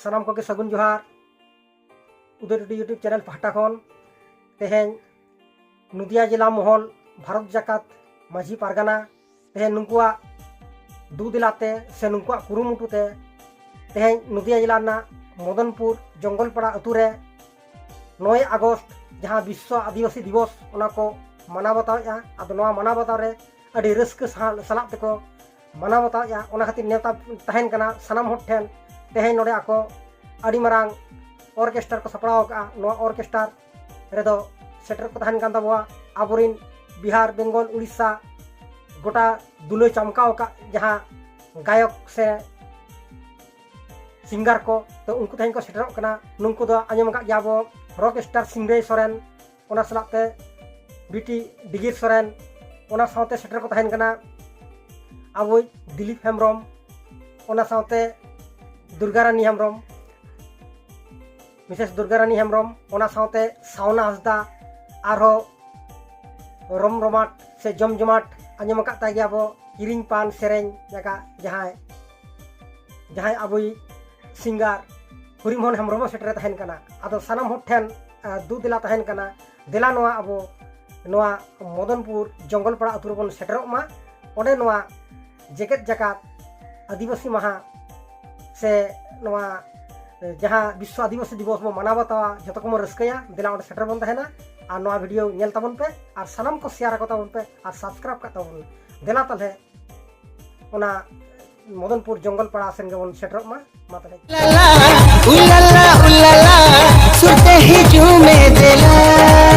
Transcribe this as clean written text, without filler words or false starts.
सानाम को सगुन जोहार उदय टुडू यूट्यूब चैनल पाहटा खन तेहें नदिया जिला महल भारत जाकात माझी पारगाना तेहें नुकुआ दुदिलाते से नुकुआ कुरुमुटुते तेहें नदिया जिला मदनपुर जंगलपाड़ा अतुरे 9 अगस्त जहाँ विश्व आदिवासी दिवस को माना बताया अब माना बतावे अड़ी रस्क साला तेको माना बताया खातिर नेता तहन कना सानाम हर ठेन तेहें नोडे आको अड़ी मारांग ऑर्केस्ट्रा को सपड़ाव का ऑर्केस्ट्रा रेदो सेटर को तहन कान तबवा आबोरिन बिहार बेंगल उड़ीसा गोटा दुलो चमकाव का जहाँ गायक से सिंगर को तो उनको तहन को सेटर कना नुंकु दो आंजम का गया बो रॉक स्टार सिंगरे सोरेन ओना सलाते बीटी डिगिर सोरेन ओना साथे सेटर को तहन कना अब दिलीप हेम्ब्रम ओना साथे दुर्गारानी हेम्ब्रम मिसेस दुर्गारानी हेम्ब्रम ओना साथे सावना हंसदा आरो रम रमाट से जमजमाट आंजम का गया बो किरिंग पान सेरें जगह जहाँ जहाँ अब सिंगार हरिमोहन हेम्ब्रम सेटर तहन कना आदो सानाम हर ठेन दु दिला तहन कना दिला नोआ अब नोआ मदनपुर जंगलपाड़ा अतुर बन सेटरोग मा ओडे नोआ जेकेट जाकात आदिवासी महा से नोआ जहाँ विश्व आदिवासी दिवस बो मना बतावा जतो को रस्कया दिला ओडे सेटर बन तहना और नोआ वीडियो नेल तबन पे और सानाम को शेयर को तबन पे और सब्सक्राइब का तबन दिला तले ओना मदनपुर जंगलपाड़ा सेन गेबन सेटरोग मा तले उल्ला उल्ला सुरते ही झूमे दिला।